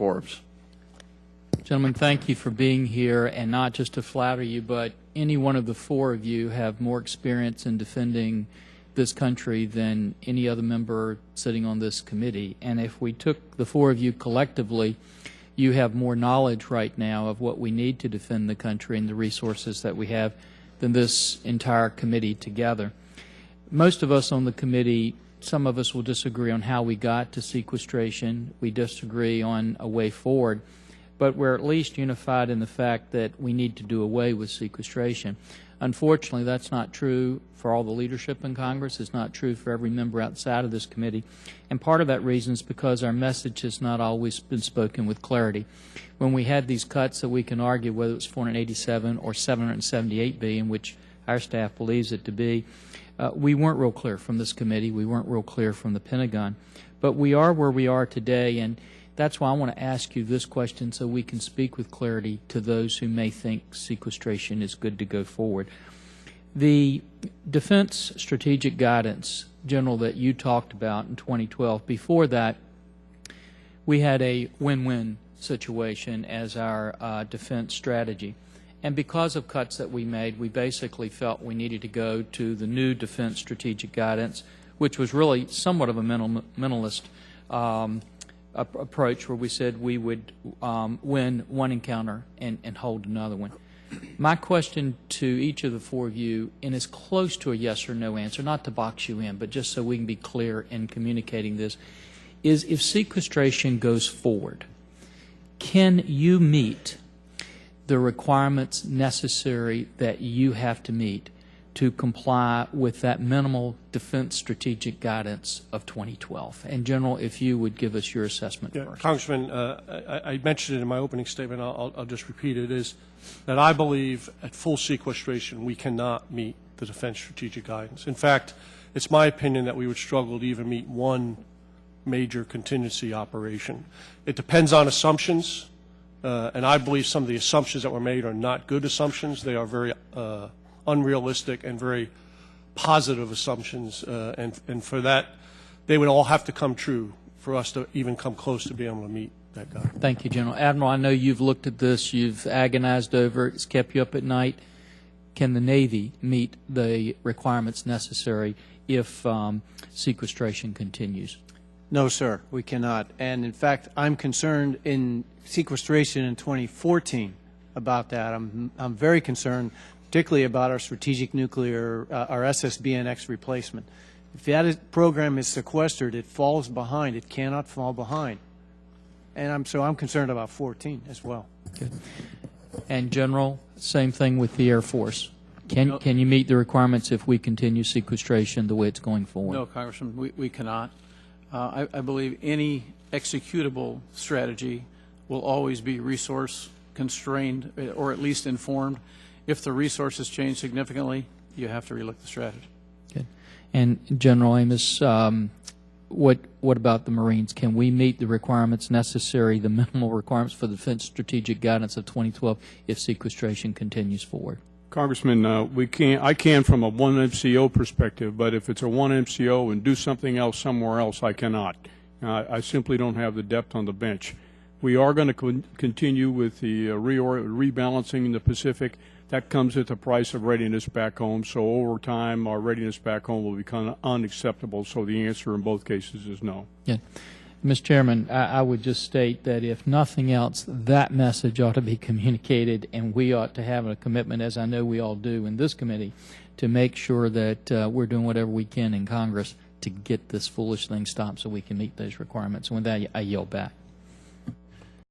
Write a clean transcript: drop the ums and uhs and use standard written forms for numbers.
Forbes. Gentlemen, thank you for being here, and not just to flatter you, but any one of the four of you have more experience in defending this country than any other member sitting on this committee. And if we took the four of you collectively, you have more knowledge right now of what we need to defend the country and the resources that we have than this entire committee together. Most of us on the committee, some of us will disagree on how we got to sequestration. We disagree on a way forward. But we're at least unified in the fact that we need to do away with sequestration. Unfortunately, that's not true for all the leadership in Congress. It's not true for every member outside of this committee. And part of that reason is because our message has not always been spoken with clarity. When we had these cuts that we can argue whether it's 487 or 778 billion, which our staff believes it to be, we weren't real clear from this committee. We weren't real clear from the Pentagon. But we are where we are today, and that's why I want to ask you this question so we can speak with clarity to those who may think sequestration is good to go forward. The Defense Strategic Guidance, General, that you talked about in 2012, before that we had a win-win situation as our defense strategy. And because of cuts that we made, we basically felt we needed to go to the new Defense Strategic Guidance, which was really somewhat of a minimalist approach, where we said we would win one encounter and hold another one. My question to each of the four of you, and is close to a yes or no answer, not to box you in, but just so we can be clear in communicating this, is if sequestration goes forward, can you meet the requirements necessary that you have to meet to comply with that minimal Defense Strategic Guidance of 2012? And General, if you would give us your assessment first. Congressman, I mentioned it in my opening statement. I'll just repeat it, is that I believe at full sequestration we cannot meet the Defense Strategic Guidance. In fact, it's my opinion that we would struggle to even meet one major contingency operation. It depends on assumptions, and I believe some of the assumptions that were made are not good assumptions. They are very unrealistic and very positive assumptions, and for that, they would all have to come true for us to even come close to being able to meet that guy. Thank you, General. Admiral, I know you've looked at this, you've agonized over it, it's kept you up at night. Can the Navy meet the requirements necessary if sequestration continues? No, sir, we cannot. And in fact, I'm concerned in sequestration in 2014 about that. I'm very concerned, particularly about our strategic nuclear, our SSBNX replacement. If that program is sequestered, it falls behind. It cannot fall behind. And so I'm concerned about 14 as well. Good. And General, same thing with the Air Force. Can you meet the requirements if we continue sequestration the way it's going forward? No, Congressman, we cannot. I believe any executable strategy will always be resource constrained, or at least informed. If the resources change significantly, you have to relook the strategy. Good. And General Amos, what about the Marines? Can we meet the requirements necessary, the minimal requirements for the Defense Strategic Guidance of 2012 if sequestration continues forward? Congressman, I can from a one MCO perspective, but if it's a one MCO and do something else somewhere else, I cannot. I simply don't have the depth on the bench. We are going to continue with the rebalancing in the Pacific. That comes at the price of readiness back home. So over time, our readiness back home will become unacceptable. So the answer in both cases is no. Yeah. Mr. Chairman, I would just state that if nothing else, that message ought to be communicated, and we ought to have a commitment, as I know we all do in this committee, to make sure that we're doing whatever we can in Congress to get this foolish thing stopped so we can meet those requirements. And with that, I yield back.